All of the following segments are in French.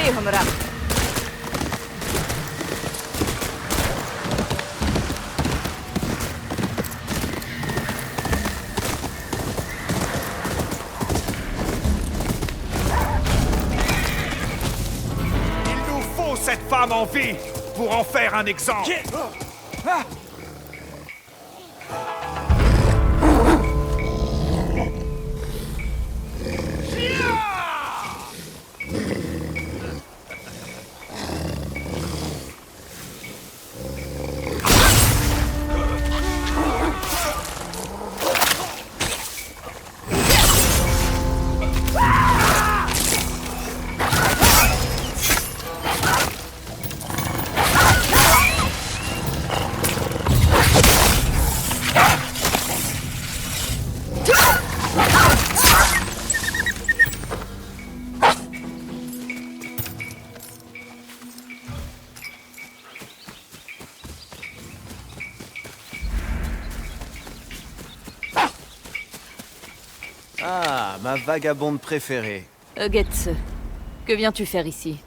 عليهم راه. Il nous faut cette femme en vie pour en faire un exemple. Ah, ma vagabonde préférée. Getse, que viens-tu faire ici?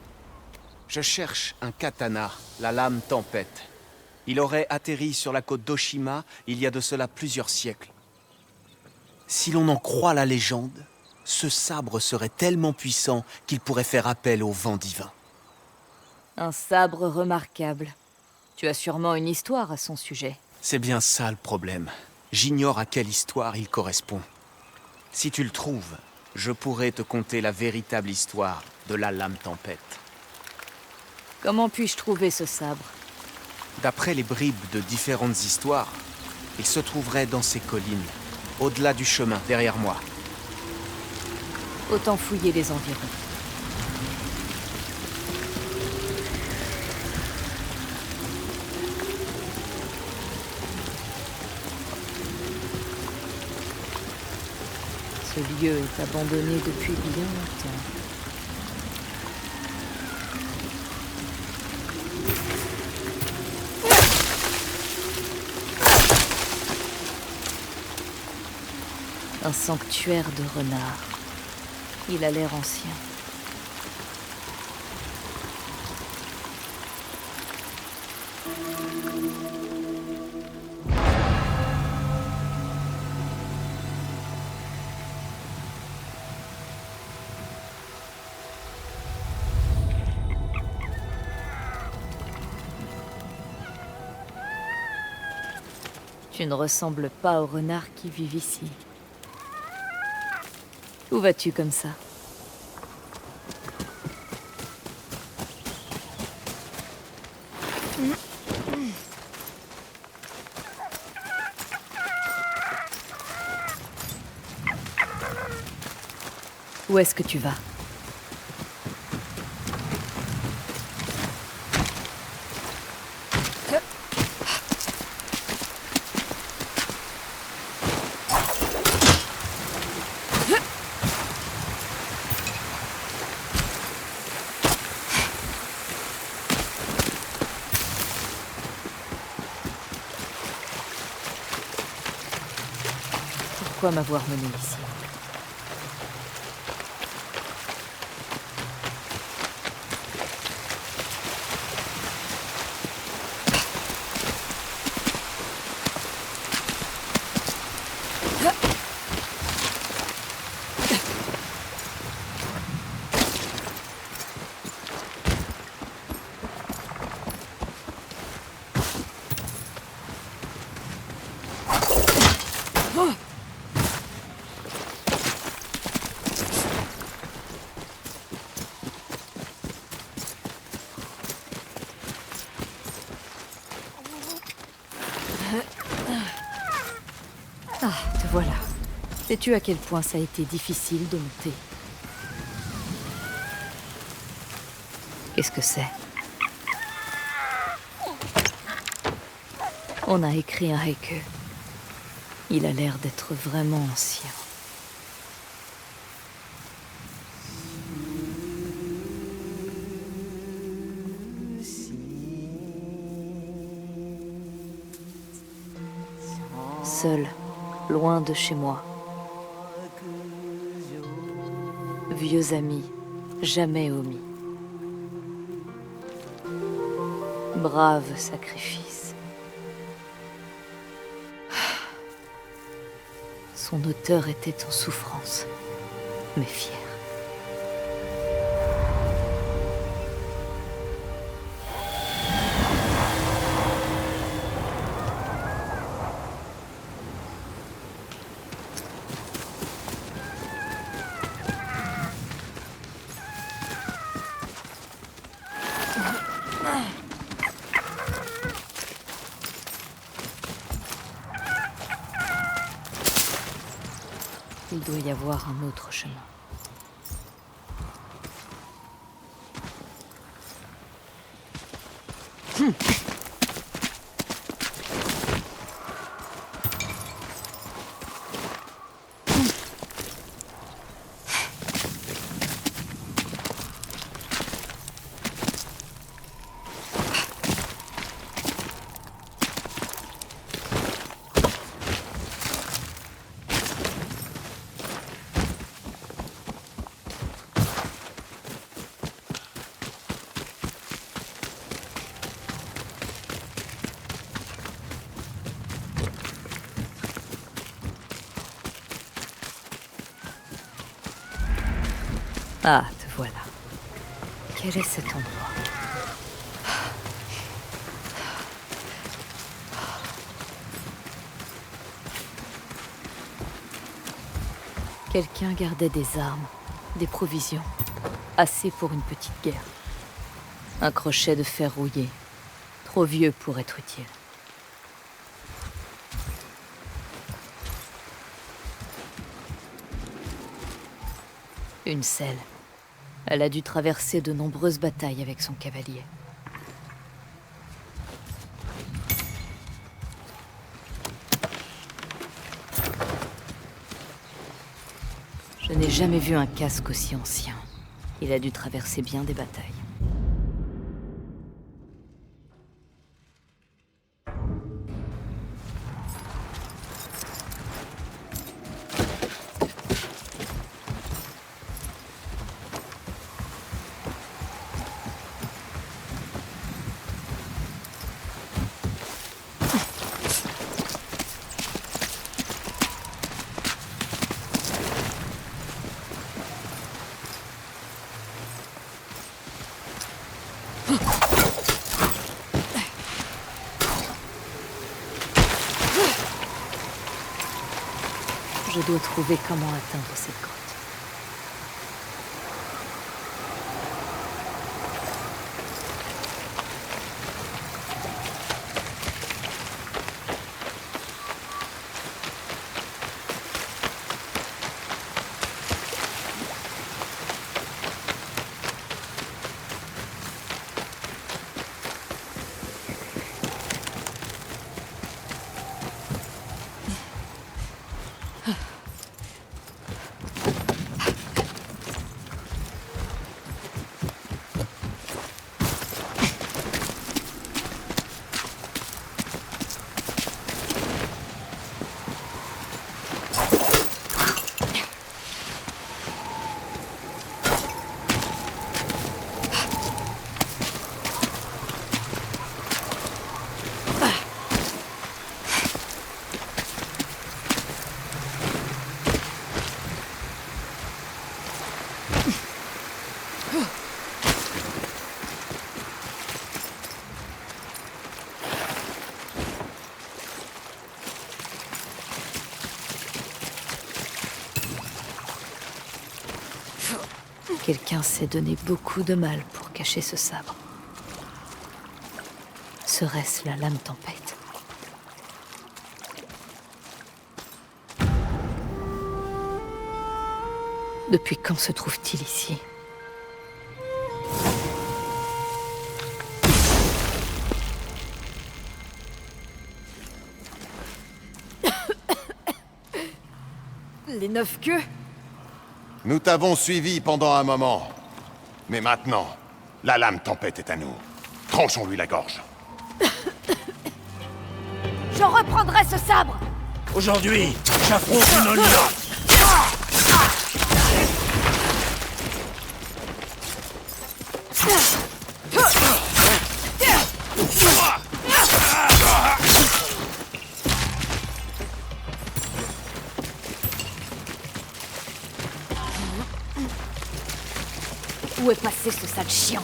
Je cherche un katana, la lame tempête. Il aurait atterri sur la côte d'Oshima il y a de cela plusieurs siècles. Si l'on en croit la légende, ce sabre serait tellement puissant qu'il pourrait faire appel au vent divin. Un sabre remarquable. Tu as sûrement une histoire à son sujet. C'est bien ça le problème. J'ignore à quelle histoire il correspond. Si tu le trouves, je pourrais te conter la véritable histoire de la lame tempête. Comment puis-je trouver ce sabre? D'après les bribes de différentes histoires, il se trouverait dans ces collines, au-delà du chemin, derrière moi. Autant fouiller les environs. Ce lieu est abandonné depuis bien longtemps. Un sanctuaire de renards. Il a l'air ancien. Tu ne ressembles pas aux renards qui vivent ici. Où vas-tu comme ça? Où est-ce que tu vas? Pourquoi m'avoir mené ici? Ah, te voilà. Sais-tu à quel point ça a été difficile de monter? Qu'est-ce que c'est? On a écrit un haiku. Il a l'air d'être vraiment ancien. Seul, loin de chez moi. Vieux amis, jamais omis. Brave sacrifice. Son auteur était en souffrance, mais fier. Il doit y avoir un autre chemin. Ah, te voilà. Quel est cet endroit? Quelqu'un gardait des armes, des provisions. Assez pour une petite guerre. Un crochet de fer rouillé. Trop vieux pour être utile. Une selle. Elle a dû traverser de nombreuses batailles avec son cavalier. Je n'ai jamais vu un casque aussi ancien. Il a dû traverser bien des batailles. Je dois trouver comment atteindre cette grotte. Quelqu'un s'est donné beaucoup de mal pour cacher ce sabre. Serait-ce la lame tempête? Depuis quand se trouve-t-il ici? Les 9 queues? Nous t'avons suivi pendant un moment. Mais maintenant, la lame tempête est à nous. Tranchons-lui la gorge. Je reprendrai ce sabre! Aujourd'hui, j'affronte une Olia. Où est passé ce sale chien?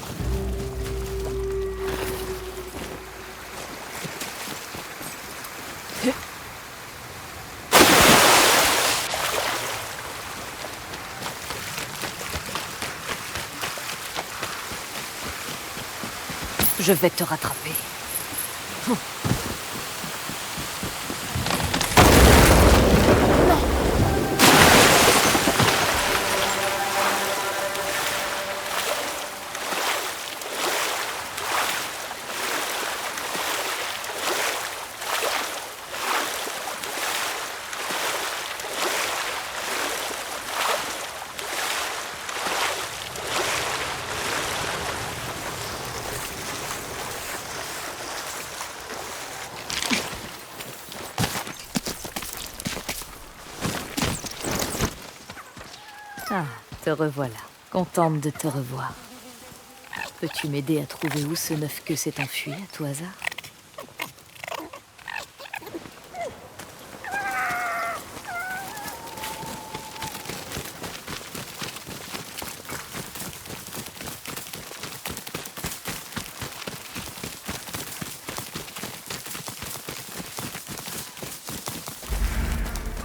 Je vais te rattraper. Ah, te revoilà. Contente de te revoir. Peux-tu m'aider à trouver où ce neuf-queue s'est enfui, à tout hasard?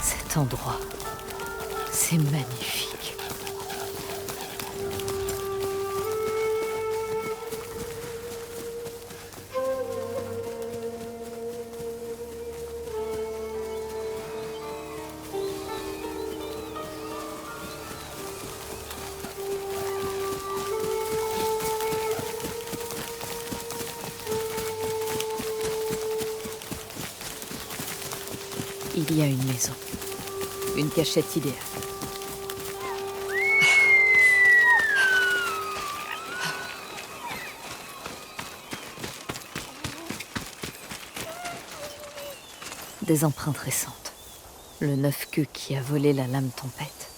Cet endroit, c'est magnifique. Il y a une maison. Une cachette idéale. Des empreintes récentes. Le neuf-queue qui a volé la lame tempête.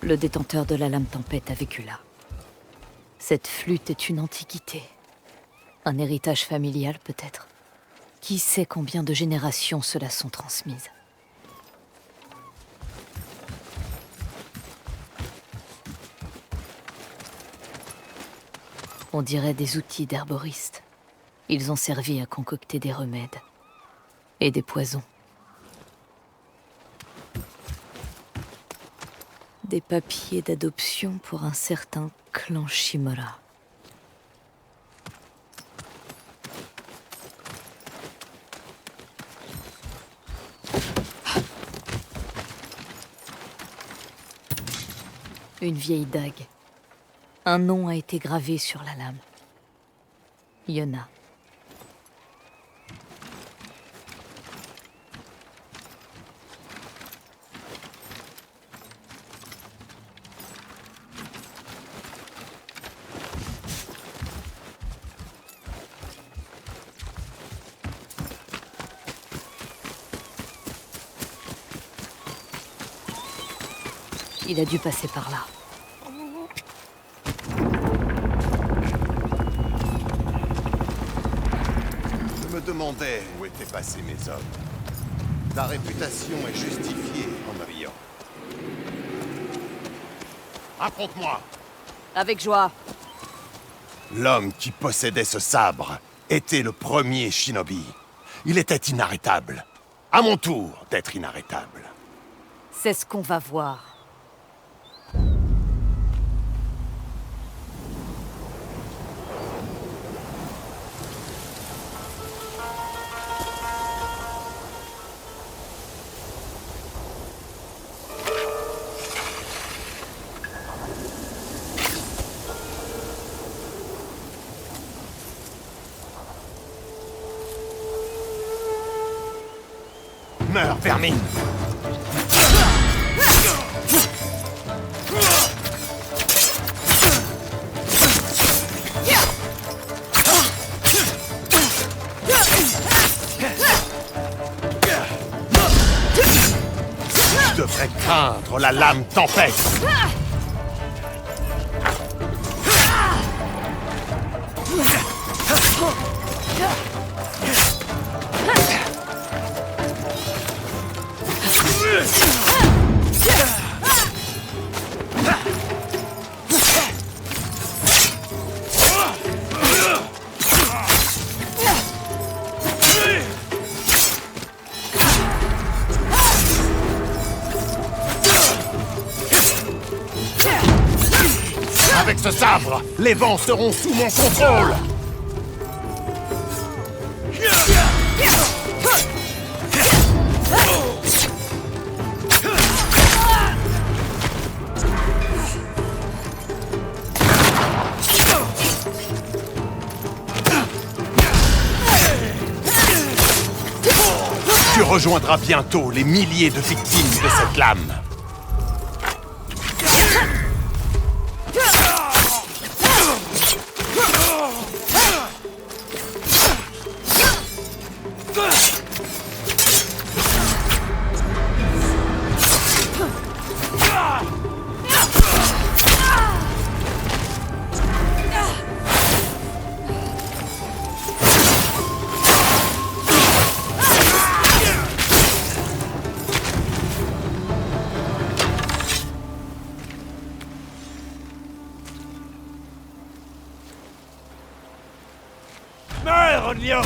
Le détenteur de la lame tempête a vécu là. Cette flûte est une antiquité. Un héritage familial, peut-être. Qui sait combien de générations cela sont transmises. On dirait des outils d'herboristes. Ils ont servi à concocter des remèdes. Et des poisons. Des papiers d'adoption pour un certain clan Shimura. Une vieille dague. Un nom a été gravé sur la lame. Yona. Il a dû passer par là. Je me demandais où étaient passés mes hommes. Ta réputation est justifiée, Henrion. Affronte-moi! Avec joie. L'homme qui possédait ce sabre était le premier shinobi. Il était inarrêtable. À mon tour d'être inarrêtable. C'est ce qu'on va voir. Meurs, vermine! Tu devrais craindre la lame tempête! ce sabre, les vents seront sous mon contrôle. Tu rejoindras bientôt les milliers de victimes de cette lame. Meurs, Liu!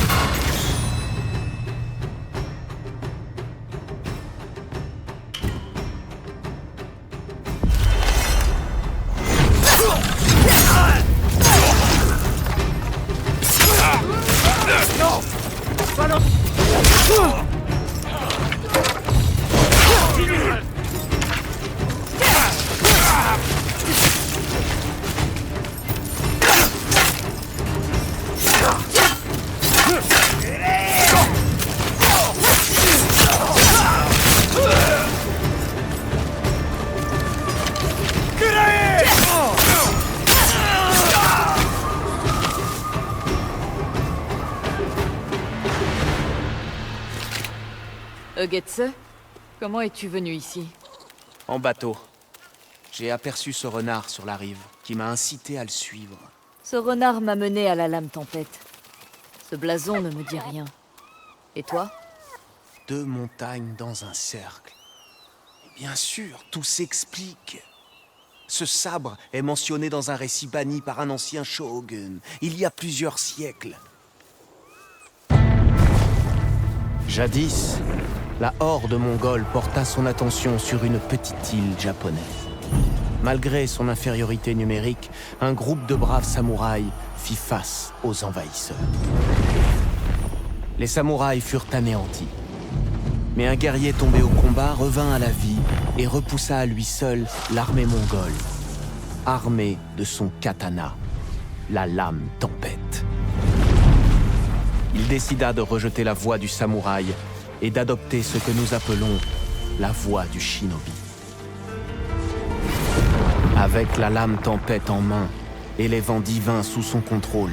Getse, comment es-tu venu ici? En bateau. J'ai aperçu ce renard sur la rive, qui m'a incité à le suivre. Ce renard m'a mené à la lame tempête. Ce blason ne me dit rien. Et toi? 2 montagnes dans un cercle. Et bien sûr, tout s'explique. Ce sabre est mentionné dans un récit banni par un ancien shogun, il y a plusieurs siècles. Jadis, la horde mongole porta son attention sur une petite île japonaise. Malgré son infériorité numérique, un groupe de braves samouraïs fit face aux envahisseurs. Les samouraïs furent anéantis. Mais un guerrier tombé au combat revint à la vie et repoussa à lui seul l'armée mongole, armée de son katana, la lame tempête. Il décida de rejeter la voie du samouraï et d'adopter ce que nous appelons la voie du shinobi. Avec la lame tempête en main et les vents divins sous son contrôle,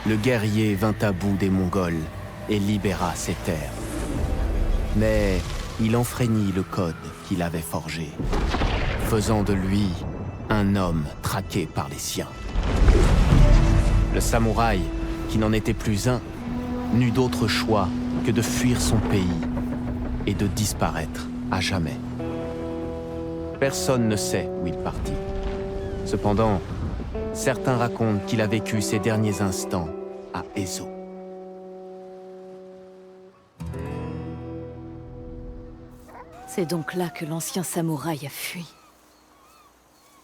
le guerrier vint à bout des Mongols et libéra ses terres. Mais il enfreignit le code qu'il avait forgé, faisant de lui un homme traqué par les siens. Le samouraï, qui n'en était plus un, n'eut d'autre choix que de fuir son pays et de disparaître à jamais. Personne ne sait où il partit. Cependant, certains racontent qu'il a vécu ses derniers instants à Ezo. C'est donc là que l'ancien samouraï a fui.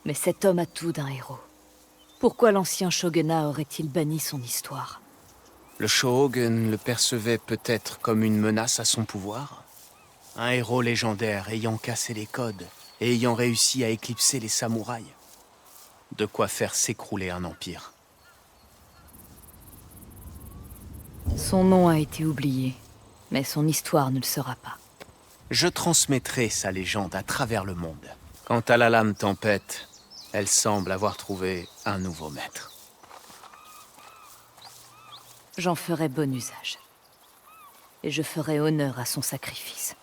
Mais cet homme a tout d'un héros. Pourquoi l'ancien shogunat aurait-il banni son histoire? Le shogun le percevait peut-être comme une menace à son pouvoir. Un héros légendaire ayant cassé les codes et ayant réussi à éclipser les samouraïs. De quoi faire s'écrouler un empire. Son nom a été oublié, mais son histoire ne le sera pas. Je transmettrai sa légende à travers le monde. Quant à la lame tempête, elle semble avoir trouvé un nouveau maître. J'en ferai bon usage. Et je ferai honneur à son sacrifice.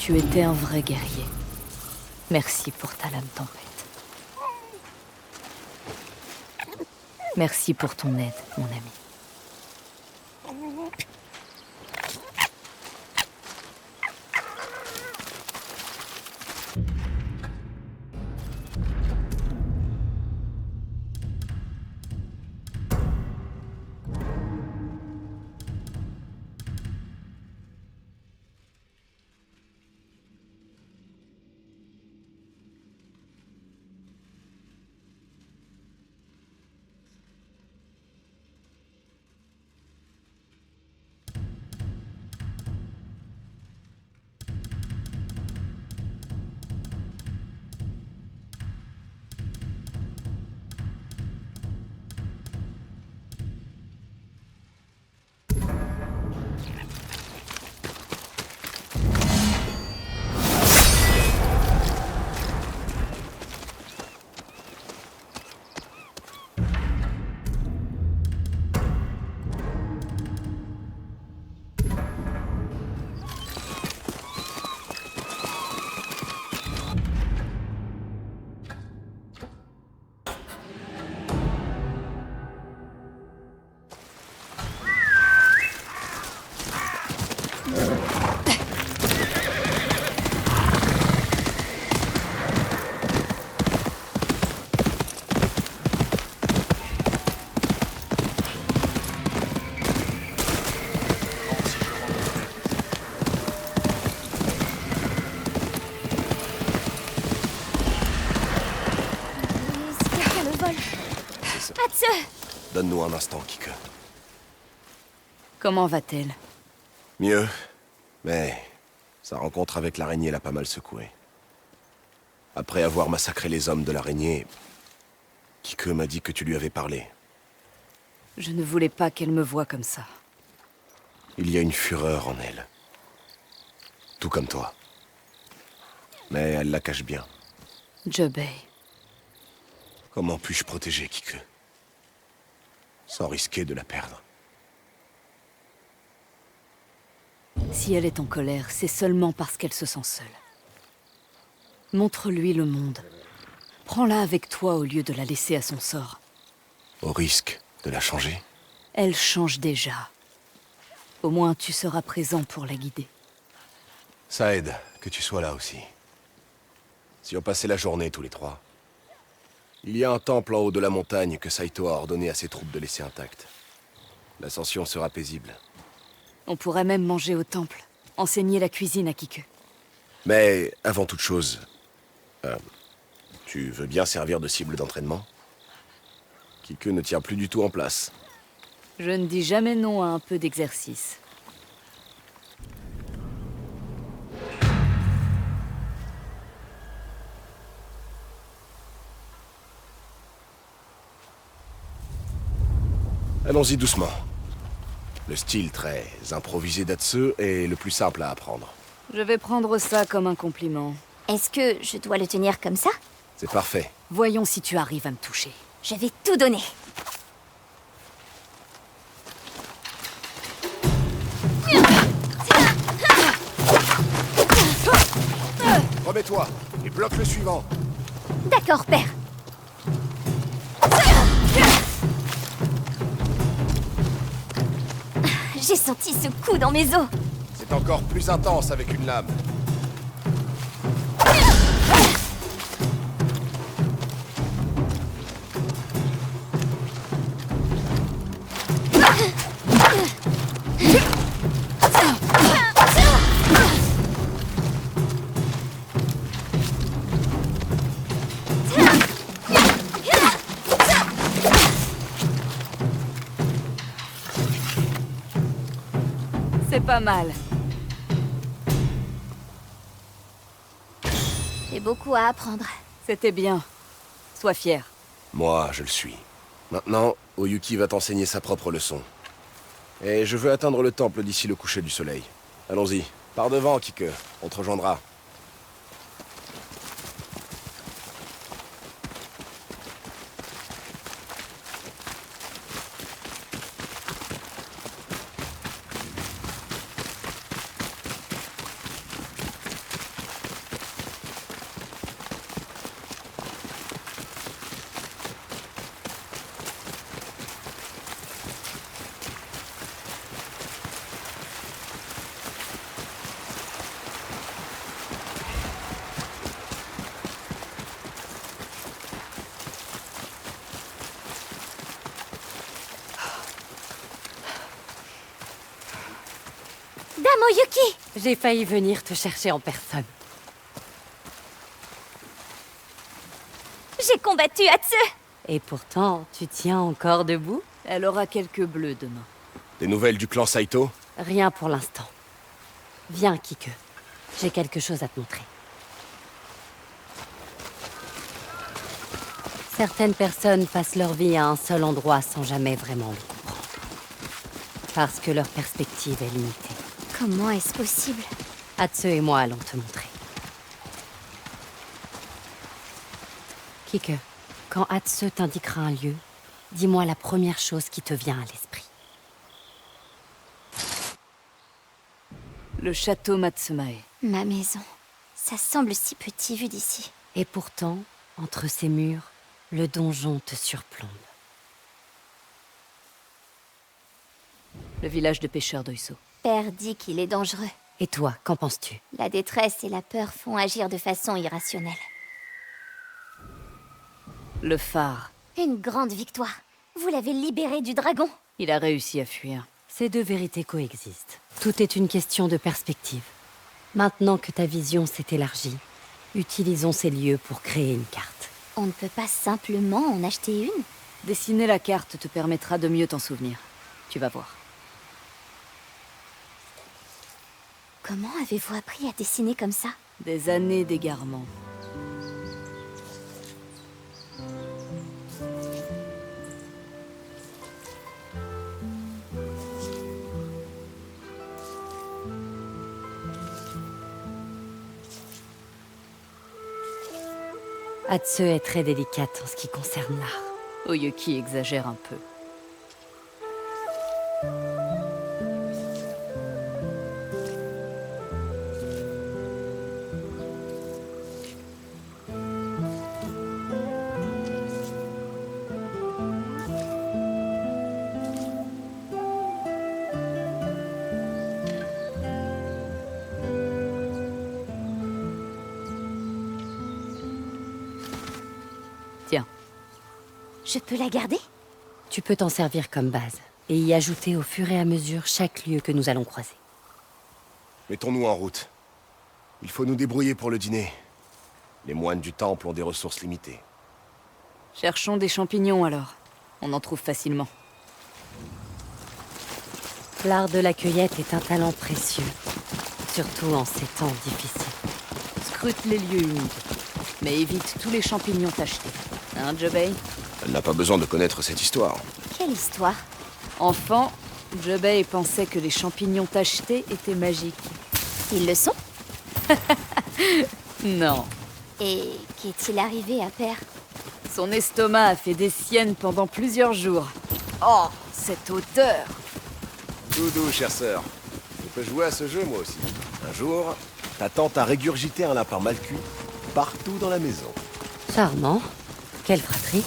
Tu étais un vrai guerrier. Merci pour ta lame tempête. Merci pour ton aide, mon ami. Donne-nous un instant, Kike. Comment va-t-elle? Mieux, mais sa rencontre avec l'araignée l'a pas mal secoué. Après avoir massacré les hommes de l'araignée, Kike m'a dit que tu lui avais parlé. Je ne voulais pas qu'elle me voie comme ça. Il y a une fureur en elle. Tout comme toi. Mais elle la cache bien. Jubei. Comment puis-je protéger Kike? Sans risquer de la perdre. Si elle est en colère, c'est seulement parce qu'elle se sent seule. Montre-lui le monde. Prends-la avec toi au lieu de la laisser à son sort. Au risque de la changer? Elle change déjà. Au moins, tu seras présent pour la guider. Ça aide que tu sois là aussi. Si on passait la journée tous les trois. Il y a un temple en haut de la montagne que Saito a ordonné à ses troupes de laisser intact. L'ascension sera paisible. On pourrait même manger au temple. Enseigner la cuisine à Kike. Mais, avant toute chose... tu veux bien servir de cible d'entraînement? Kike ne tient plus du tout en place. Je ne dis jamais non à un peu d'exercice. Allons-y doucement. Le style très improvisé d'Atsu est le plus simple à apprendre. Je vais prendre ça comme un compliment. Est-ce que je dois le tenir comme ça? C'est parfait. Voyons si tu arrives à me toucher. Je vais tout donner. Remets-toi et bloque le suivant. D'accord, père. J'ai senti ce coup dans mes os. C'est encore plus intense avec une lame. C'est pas mal. J'ai beaucoup à apprendre. C'était bien. Sois fier. Moi, je le suis. Maintenant, Oyuki va t'enseigner sa propre leçon. Et je veux atteindre le temple d'ici le coucher du soleil. Allons-y. Par devant, Kike. On te rejoindra. Dame Oyuki! J'ai failli venir te chercher en personne. J'ai combattu Atsu! Et pourtant, tu tiens encore debout? Elle aura quelques bleus demain. Des nouvelles du clan Saito? Rien pour l'instant. Viens, Kike. J'ai quelque chose à te montrer. Certaines personnes passent leur vie à un seul endroit sans jamais vraiment le comprendre. Parce que leur perspective est limitée. Comment est-ce possible? Atsu et moi allons te montrer. Kike, quand Atsu t'indiquera un lieu, dis-moi la première chose qui te vient à l'esprit. Le château Matsumae. Ma maison. Ça semble si petit vu d'ici. Et pourtant, entre ces murs, le donjon te surplombe. Le village de pêcheurs d'Oiso. Père dit qu'il est dangereux. Et toi, qu'en penses-tu? La détresse et la peur font agir de façon irrationnelle. Le phare. Une grande victoire. Vous l'avez libéré du dragon. Il a réussi à fuir. Ces deux vérités coexistent. Tout est une question de perspective. Maintenant que ta vision s'est élargie, utilisons ces lieux pour créer une carte. On ne peut pas simplement en acheter une? Dessiner la carte te permettra de mieux t'en souvenir. Tu vas voir. Comment avez-vous appris à dessiner comme ça? Des années d'égarement. Atsu est très délicate en ce qui concerne l'art. Oyuki exagère un peu. Tiens. Je peux la garder? Tu peux t'en servir comme base, et y ajouter au fur et à mesure chaque lieu que nous allons croiser. Mettons-nous en route. Il faut nous débrouiller pour le dîner. Les moines du temple ont des ressources limitées. Cherchons des champignons alors. On en trouve facilement. L'art de la cueillette est un talent précieux, surtout en ces temps difficiles. Scrute les lieux humides, mais évite tous les champignons tachetés. Hein, Jobei? Elle n'a pas besoin de connaître cette histoire. Quelle histoire? Enfant, Jobei pensait que les champignons tachetés étaient magiques. Ils le sont? Non. Et qu'est-il arrivé à Père? Son estomac a fait des siennes pendant plusieurs jours. Oh, cette odeur! Tout doux, chère sœur. Je peux jouer à ce jeu, moi aussi. Un jour, ta tante a régurgité un lapin mal cuit partout dans la maison. Charmant. Quelle fratrie.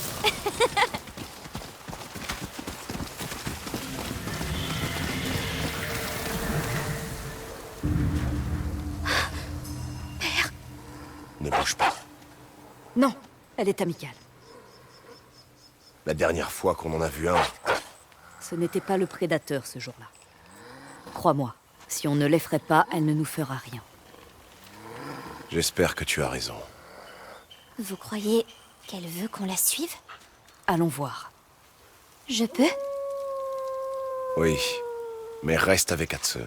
Ne bouge pas. Non, elle est amicale. La dernière fois qu'on en a vu un, Ce n'était pas le prédateur ce jour-là. Crois-moi, si on ne l'effraie pas, elle ne nous fera rien. j'espère que tu as raison. Vous croyez qu'elle veut qu'on la suive? Allons voir. Je peux? Oui, mais reste avec Atsu.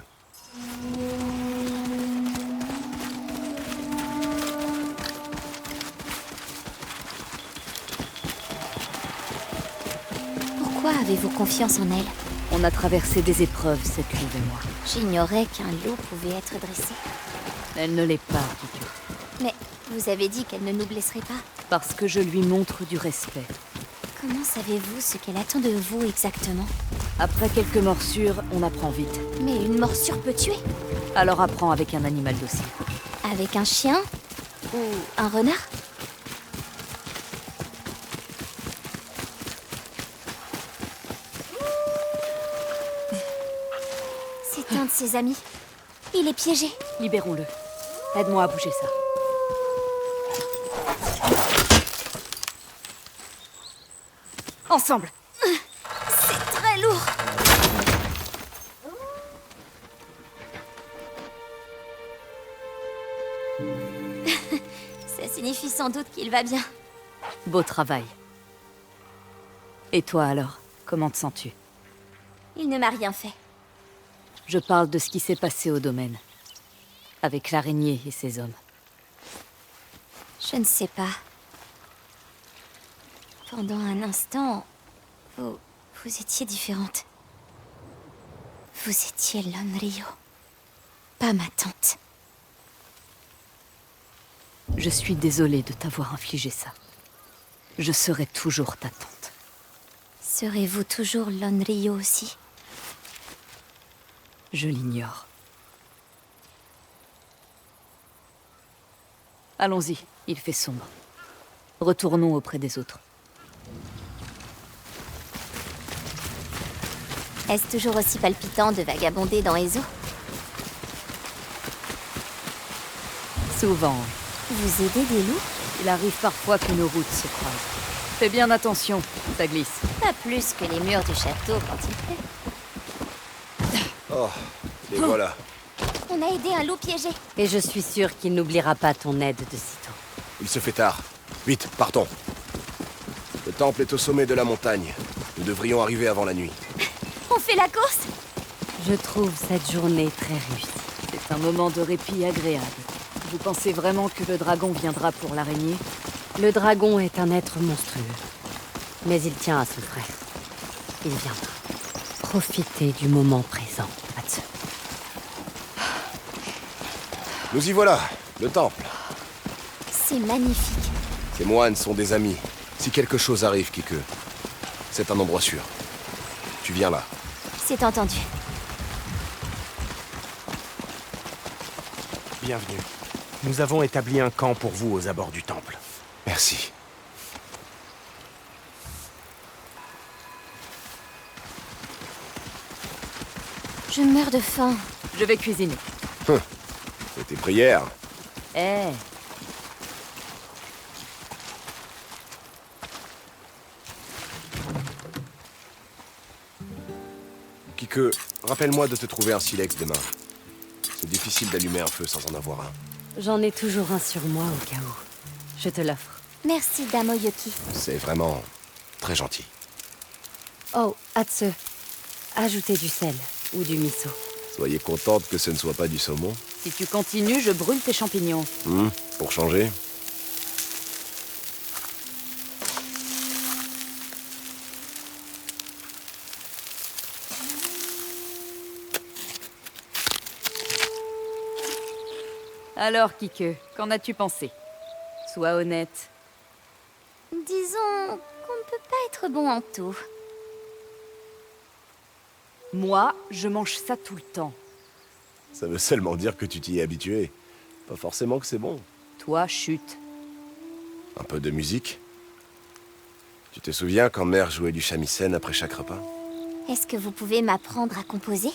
Pourquoi avez-vous confiance en elle? On a traversé des épreuves, cette louve et moi. J'ignorais qu'un loup pouvait être dressé. Elle ne l'est pas, Kiku. Mais vous avez dit qu'elle ne nous blesserait pas. Parce que je lui montre du respect. Comment savez-vous ce qu'elle attend de vous exactement? Après quelques morsures, on apprend vite. Mais une morsure peut tuer. Alors apprends avec un animal docile. Avec un chien? Ou un renard? C'est un de ses amis. Il est piégé. Libérons-le. Aide-moi à bouger ça. Ensemble! C'est très lourd. sans doute qu'il va bien. Beau travail. Et toi alors, comment te sens-tu? Il ne m'a rien fait. Je parle de ce qui s'est passé au domaine. Avec l'araignée et ses hommes. Je ne sais pas. Pendant un instant, vous étiez différente. Vous étiez l'Onryo, pas ma tante. Je suis désolée de t'avoir infligé ça. Je serai toujours ta tante. Serez-vous toujours l'Onryo aussi? Je l'ignore. Allons-y, il fait sombre. Retournons auprès des autres. Est-ce toujours aussi palpitant de vagabonder dans Ezo? Souvent, Vous aidez des loups? il arrive parfois que nos routes se croisent. Fais bien attention, ça glisse. Pas plus que les murs du château quand il pleut. Oh, les voilà. On a aidé un loup piégé. Et je suis sûre qu'il n'oubliera pas ton aide de sitôt. Il se fait tard. Vite, partons. Le temple est au sommet de la montagne. Nous devrions arriver avant la nuit. On fait la course? Je trouve cette journée très réussie. C'est un moment de répit agréable. Vous pensez vraiment que le dragon viendra pour l'araignée? Le dragon est un être monstrueux. Mais il tient à son frère. Il viendra. Profitez du moment présent, Atsu. Nous y voilà, le temple. C'est magnifique. Ces moines sont des amis. Si quelque chose arrive, Kike, c'est un endroit sûr. Tu viens là. C'est entendu. Bienvenue. Nous avons établi un camp pour vous aux abords du temple. Merci. Je meurs de faim. Je vais cuisiner. C'est tes prières. Eh, Kike, rappelle-moi de te trouver un silex demain. C'est difficile d'allumer un feu sans en avoir un. J'en ai toujours un sur moi au cas où. Je te l'offre. Merci, Dame Oyoki. C'est vraiment très gentil. Oh, Atsu. Ajoutez du sel ou du miso. Soyez contente que ce ne soit pas du saumon. si tu continues, je brûle tes champignons. Pour changer. Alors, Kike, qu'en as-tu pensé? Sois honnête. Disons qu'on ne peut pas être bon en tout. Moi, je mange ça tout le temps. Ça veut seulement dire que tu t'y es habitué. Pas forcément que c'est bon. Toi, chute. Un peu de musique. Tu te souviens quand mère jouait du shamisen après chaque repas? Est-ce que vous pouvez m'apprendre à composer?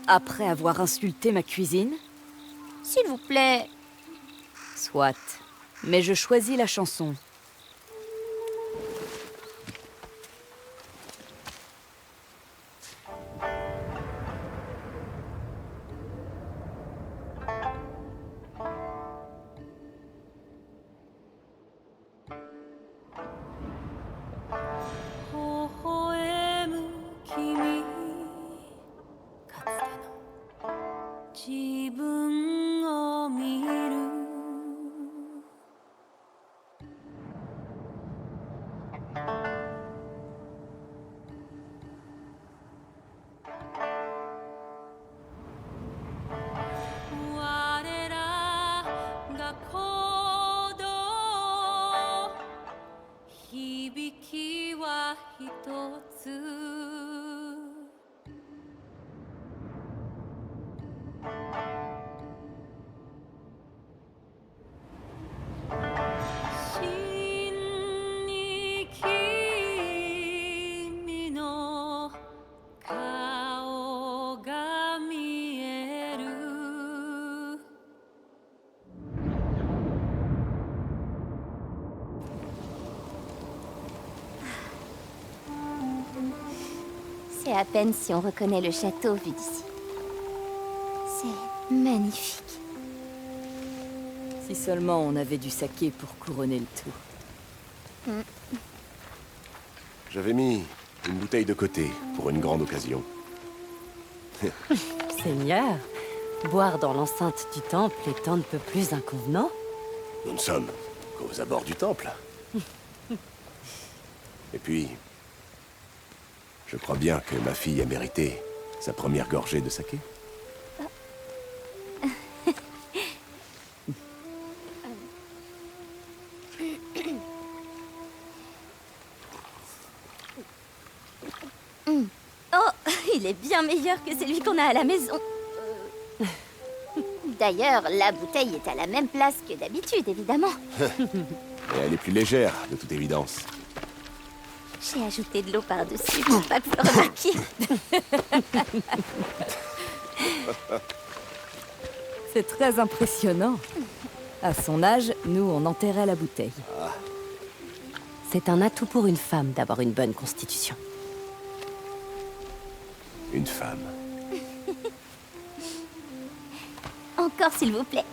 Après avoir insulté ma cuisine? S'il vous plaît. Soit. Mais je choisis la chanson. C'est à peine si on reconnaît le château vu d'ici. C'est magnifique. Si seulement on avait du saké pour couronner le tout. J'avais mis une bouteille de côté pour une grande occasion. Seigneur, boire dans l'enceinte du temple est un ne peu plus inconvenant. Nous ne sommes qu'aux abords du temple. Et puis, je crois bien que ma fille a mérité sa première gorgée de saké. Oh, il est bien meilleur que celui qu'on a à la maison. D'ailleurs, la bouteille est à la même place que d'habitude, évidemment. Et elle est plus légère, de toute évidence. J'ai ajouté de l'eau par-dessus pour pas que vous le remarquiez. C'est très impressionnant. À son âge, nous, on enterrait la bouteille. C'est un atout pour une femme d'avoir une bonne constitution. Une femme. Encore, s'il vous plaît.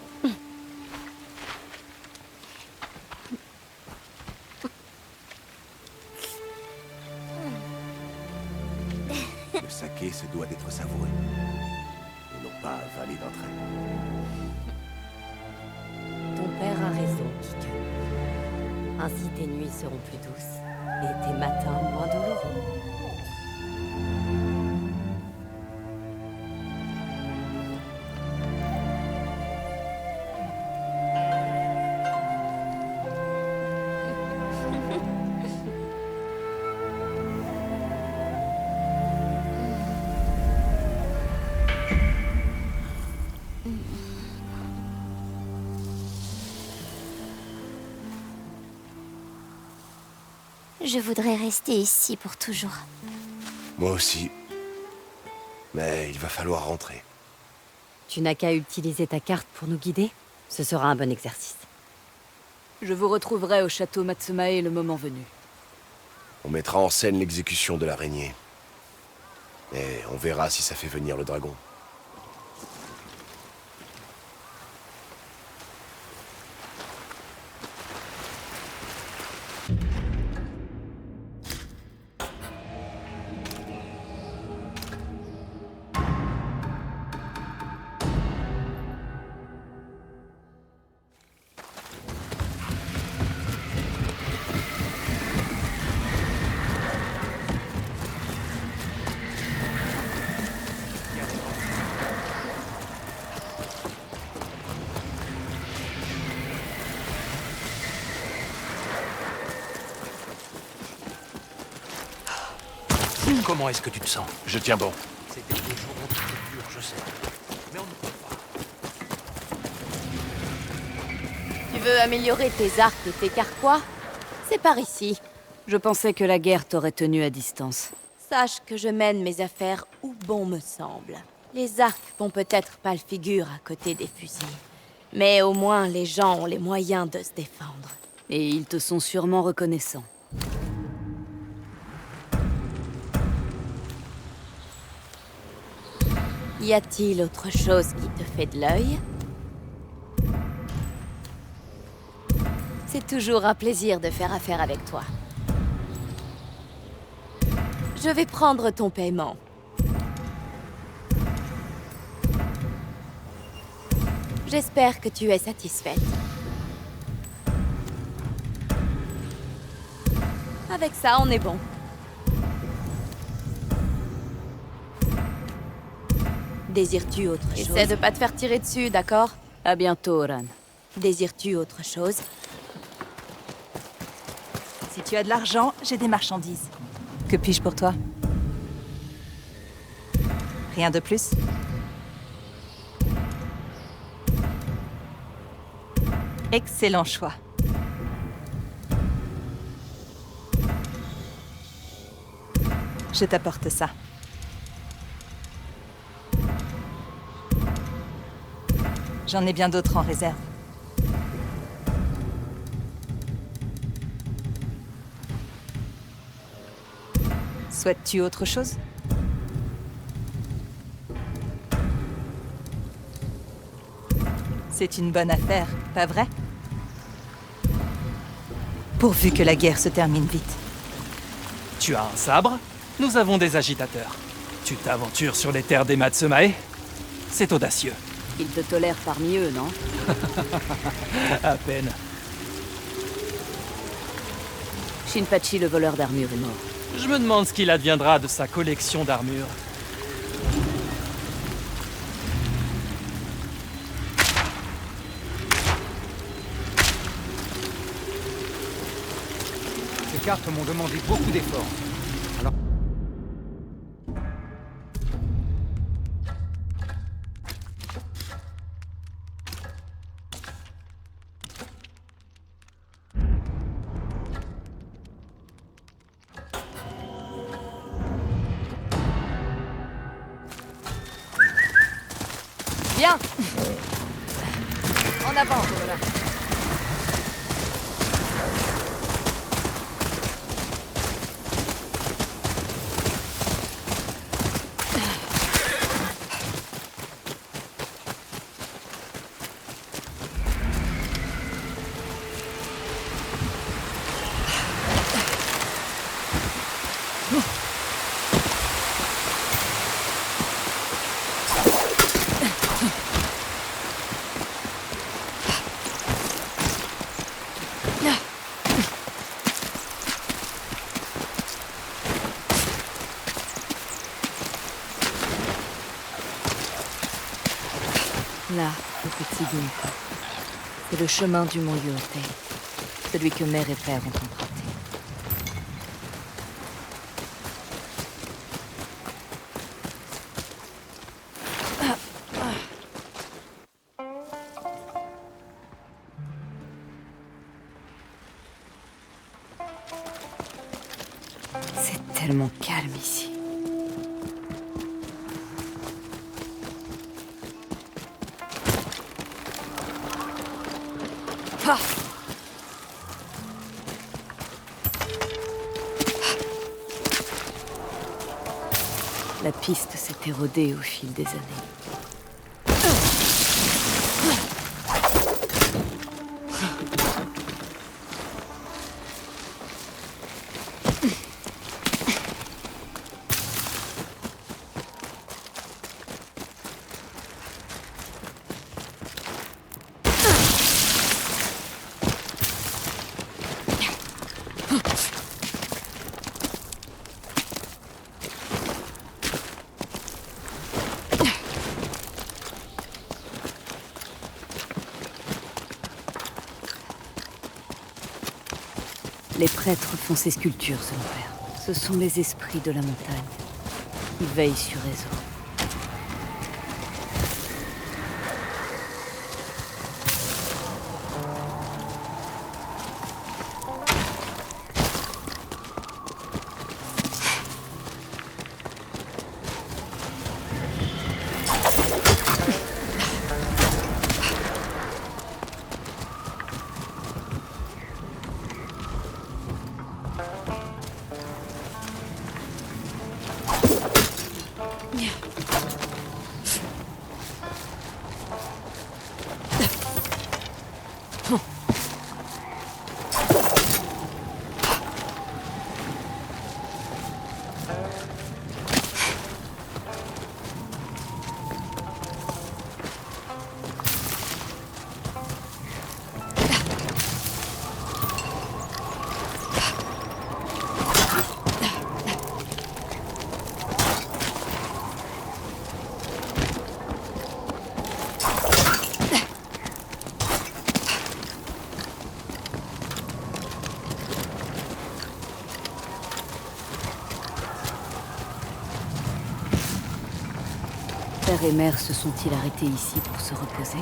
Le saké se doit d'être savouré. Et non pas avalé d'un trait. Ton père a raison, Kike. Ainsi tes nuits seront plus douces et tes matins moins douloureux. Je voudrais rester ici pour toujours. Moi aussi. Mais il va falloir rentrer. Tu n'as qu'à utiliser ta carte pour nous guider. Ce sera un bon exercice. Je vous retrouverai au château Matsumae le moment venu. On mettra en scène l'exécution de l'araignée. Et on verra si ça fait venir le dragon. Comment est-ce que tu te sens? Je tiens bon. C'était des jours un petit peu durs, je sais. Mais on ne peut pas. Tu veux améliorer tes arcs et tes carquois? C'est par ici. Je pensais que la guerre t'aurait tenu à distance. Sache que je mène mes affaires où bon me semble. Les arcs font peut-être pas le figure à côté des fusils. Mais au moins, les gens ont les moyens de se défendre. Et ils te sont sûrement reconnaissants. Y a-t-il autre chose qui te fait de l'œil? C'est toujours un plaisir de faire affaire avec toi. Je vais prendre ton paiement. J'espère que tu es satisfaite. Avec ça, on est bon. Désires-tu autre chose? Essaie de pas te faire tirer dessus, d'accord? À bientôt, Oran. Désires-tu autre chose? Si tu as de l'argent, j'ai des marchandises. Que puis-je pour toi? Rien de plus? Excellent choix. Je t'apporte ça. J'en ai bien d'autres en réserve. Souhaites-tu autre chose? C'est une bonne affaire, pas vrai? Pourvu que la guerre se termine vite. Tu as un sabre? Nous avons des agitateurs. Tu t'aventures sur les terres des Matsumae? C'est audacieux. Ils te tolèrent parmi eux, non? À peine. Shinpachi, le voleur d'armure, est mort. Je me demande ce qu'il adviendra de sa collection d'armures. Ces cartes m'ont demandé beaucoup d'efforts. Alors... Viens! En avant, voilà. Là, le petit Ginko. C'est le chemin du mont Yotei. Celui que mère et père ont emprunté. C'est tellement calme ici. Ah! La piste s'est érodée au fil des années. Les prêtres font ces sculptures, selon père. Ce sont les esprits de la montagne. Ils veillent sur Ezo. Père et mère se sont-ils arrêtés ici pour se reposer?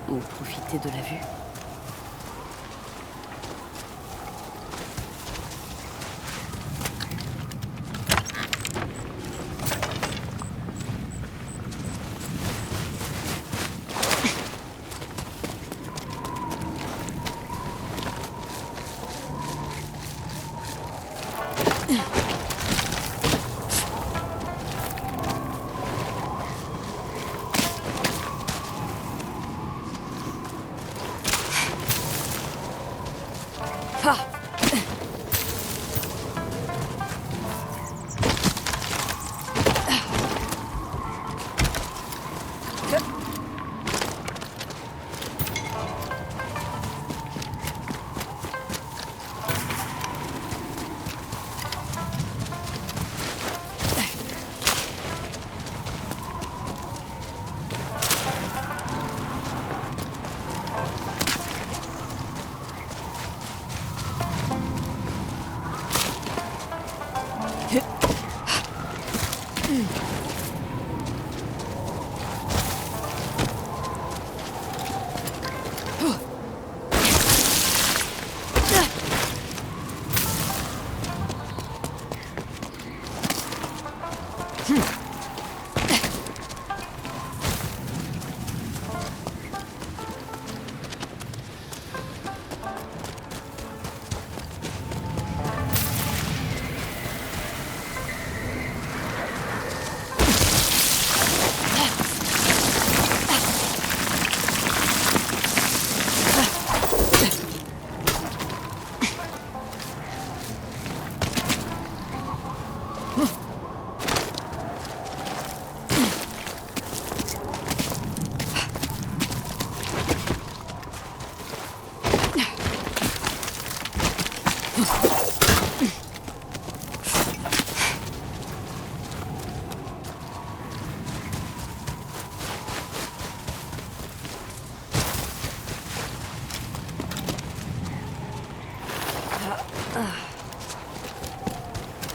Ou profiter de la vue?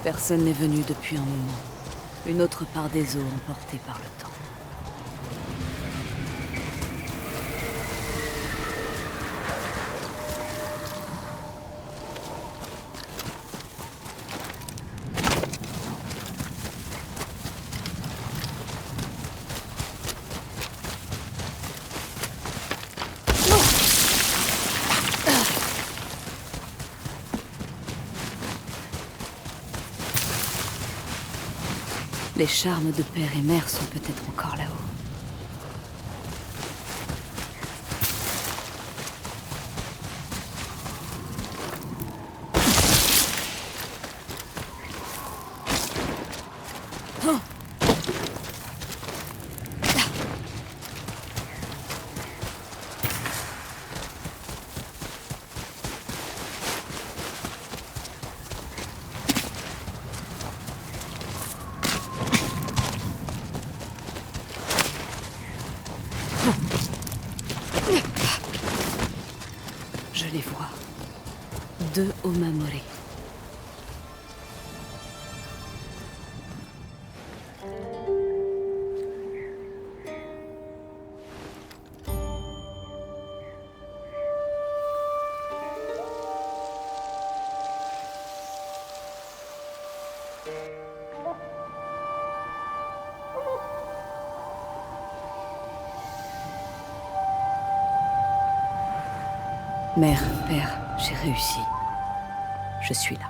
Personne n'est venu depuis un moment. Une autre part des eaux emportée par le temps. Les charmes de père et mère sont peut-être encore là-haut. Je les vois. 2 Omamori. Mère, père, j'ai réussi. Je suis là.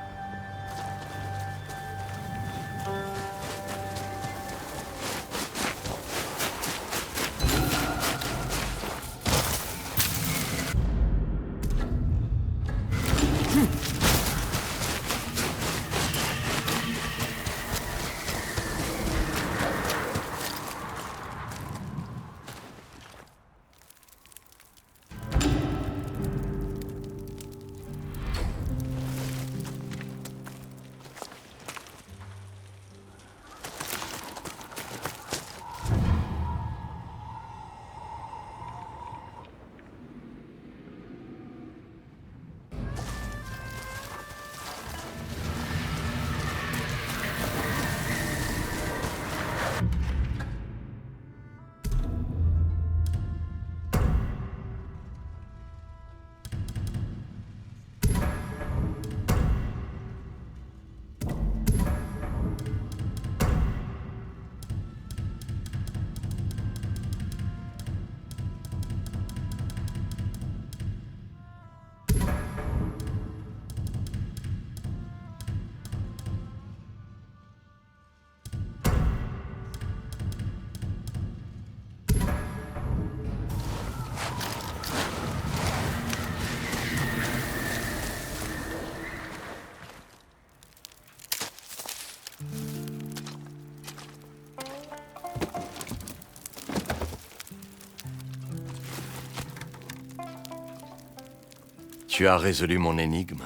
Tu as résolu mon énigme.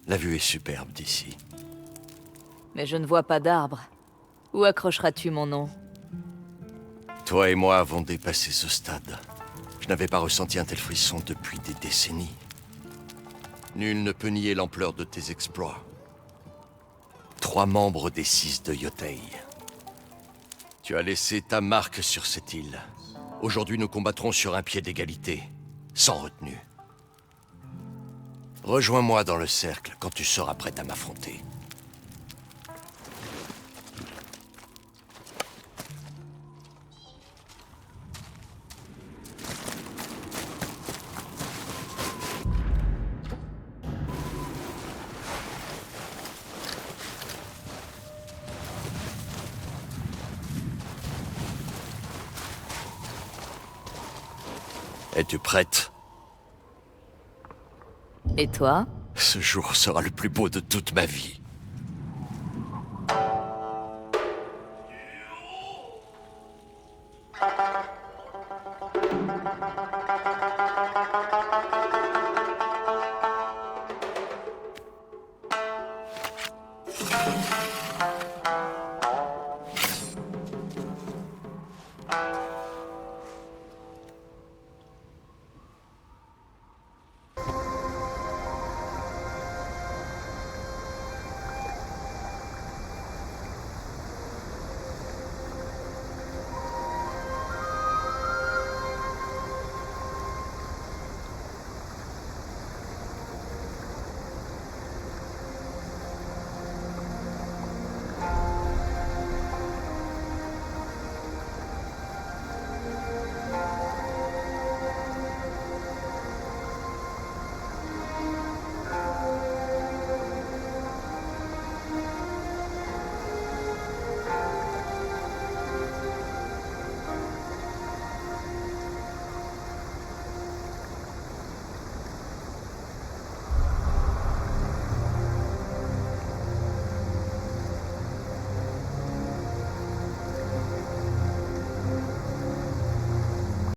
La vue est superbe d'ici. Mais je ne vois pas d'arbre. Où accrocheras-tu mon nom? Toi et moi avons dépassé ce stade. Je n'avais pas ressenti un tel frisson depuis des décennies. Nul ne peut nier l'ampleur de tes exploits. 3 membres des 6 de Yotei. Tu as laissé ta marque sur cette île. Aujourd'hui, nous combattrons sur un pied d'égalité, sans retenue. Rejoins-moi dans le cercle quand tu seras prête à m'affronter. Es-tu prête? Et toi? Ce jour sera le plus beau de toute ma vie.